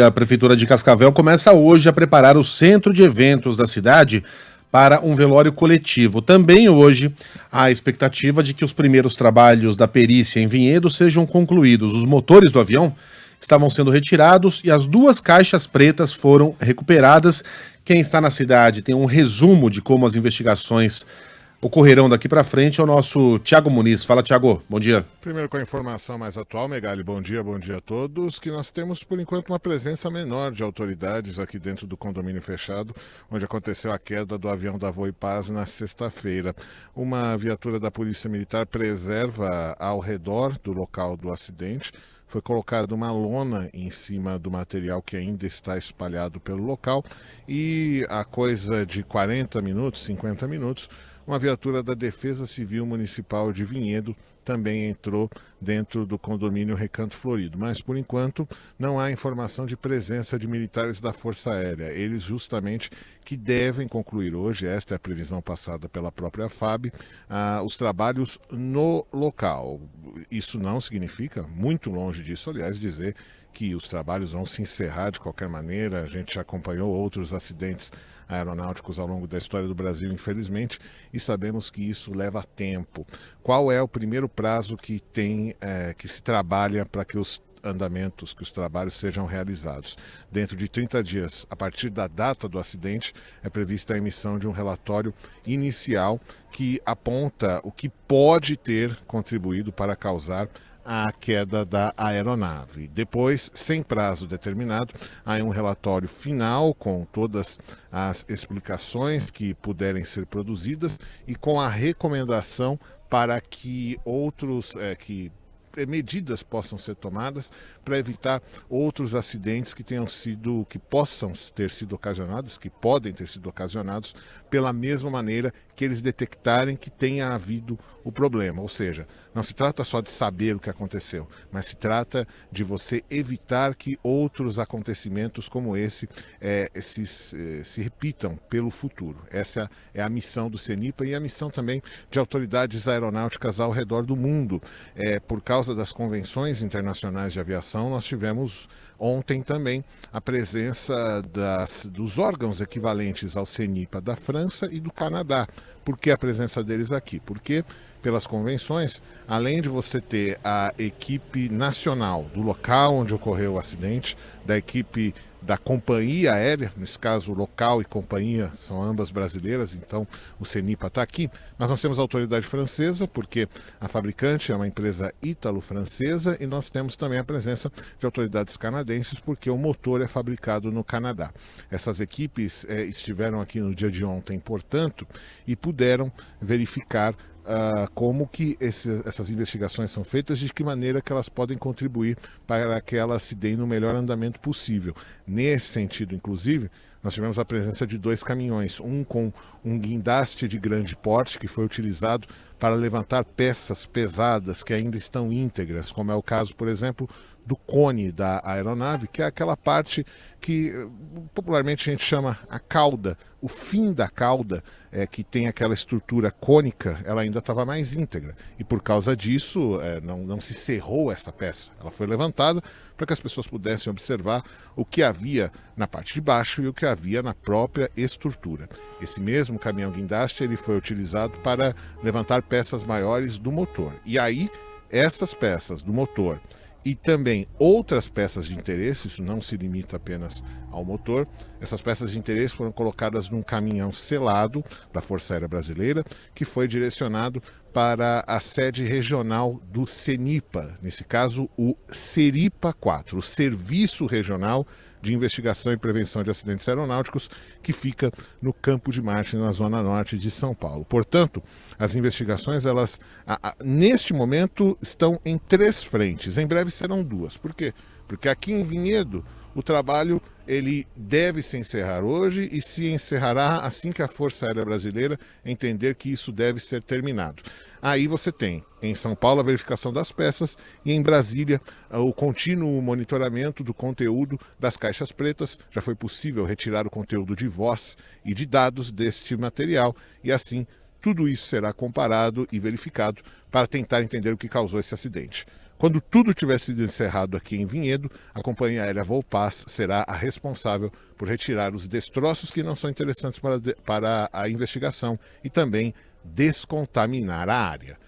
A Prefeitura de Cascavel começa hoje a preparar o centro de eventos da cidade para um velório coletivo. Também hoje há a expectativa de que os primeiros trabalhos da perícia em Vinhedo sejam concluídos. Os motores do avião estavam sendo retirados e as duas caixas pretas foram recuperadas. Quem está na cidade tem um resumo de como as investigações ocorrerão daqui para frente é o nosso Thiago Muniz. Fala, Thiago. Bom dia. Primeiro com a informação mais atual, Megali, bom dia a todos, que nós temos por enquanto uma presença menor de autoridades aqui dentro do condomínio fechado, onde aconteceu a queda do avião da Voipaz na sexta-feira. Uma viatura da Polícia Militar preserva ao redor do local do acidente. Foi colocada uma lona em cima do material que ainda está espalhado pelo local e a coisa de 40 minutos, 50 minutos, uma viatura da Defesa Civil Municipal de Vinhedo também entrou dentro do condomínio Recanto Florido. Mas, por enquanto, não há informação de presença de militares da Força Aérea. Eles justamente que devem concluir hoje, esta é a previsão passada pela própria FAB, os trabalhos no local. Isso não significa, muito longe disso, aliás, dizer que os trabalhos vão se encerrar de qualquer maneira. A gente já acompanhou outros acidentes aeronáuticos ao longo da história do Brasil, infelizmente, e sabemos que isso leva tempo. Qual é o primeiro prazo que que se trabalha para que os andamentos, que os trabalhos sejam realizados? Dentro de 30 dias, a partir da data do acidente, é prevista a emissão de um relatório inicial que aponta o que pode ter contribuído para causar a queda da aeronave. Depois, sem prazo determinado, há um relatório final com todas as explicações que puderem ser produzidas e com a recomendação para que medidas possam ser tomadas para evitar outros acidentes que possam ter sido ocasionados, que podem ter sido ocasionados pela mesma maneira que eles detectarem que tenha havido o problema. Ou seja, não se trata só de saber o que aconteceu, mas se trata de você evitar que outros acontecimentos como esse se repitam pelo futuro. Essa é a missão do CENIPA e a missão também de autoridades aeronáuticas ao redor do mundo. Por causa das convenções internacionais de aviação, nós tivemos ontem também a presença dos órgãos equivalentes ao CENIPA da França e do Canadá. Por que a presença deles aqui? Porque, pelas convenções, além de você ter a equipe nacional do local onde ocorreu o acidente, da equipe da companhia aérea, nesse caso local e companhia são ambas brasileiras, então o CENIPA está aqui, mas nós temos a autoridade francesa, porque a fabricante é uma empresa ítalo-francesa, e nós temos também a presença de autoridades canadenses, porque o motor é fabricado no Canadá. Essas equipes estiveram aqui no dia de ontem, portanto, e puderam verificar como que essas investigações são feitas, de que maneira que elas podem contribuir para que elas se deem no melhor andamento possível. Nesse sentido, inclusive, nós tivemos a presença de 2 caminhões, um com um guindaste de grande porte que foi utilizado para levantar peças pesadas que ainda estão íntegras, como é o caso, por exemplo, do cone da aeronave, que é aquela parte que popularmente a gente chama a cauda, o fim da cauda, que tem aquela estrutura cônica, ela ainda estava mais íntegra. E por causa disso, não se cerrou essa peça. Ela foi levantada para que as pessoas pudessem observar o que havia na parte de baixo e o que havia na própria estrutura. Esse mesmo caminhão guindaste ele foi utilizado para levantar peças maiores do motor. E aí, essas peças do motor e também outras peças de interesse, isso não se limita apenas ao motor, essas peças de interesse foram colocadas num caminhão selado da Força Aérea Brasileira, que foi direcionado para a sede regional do CENIPA, nesse caso o CERIPA 4, o Serviço Regional de Investigação e Prevenção de Acidentes Aeronáuticos, que fica no Campo de Marte, na zona norte de São Paulo. Portanto, as investigações, elas, neste momento, estão em 3 frentes. Em breve serão 2. Por quê? Porque aqui em Vinhedo, o trabalho ele deve se encerrar hoje e se encerrará assim que a Força Aérea Brasileira entender que isso deve ser terminado. Aí você tem, em São Paulo, a verificação das peças e em Brasília o contínuo monitoramento do conteúdo das caixas pretas. Já foi possível retirar o conteúdo de voz e de dados deste material e assim tudo isso será comparado e verificado para tentar entender o que causou esse acidente. Quando tudo tiver sido encerrado aqui em Vinhedo, a companhia aérea Volpass será a responsável por retirar os destroços que não são interessantes para a investigação e também descontaminar a área.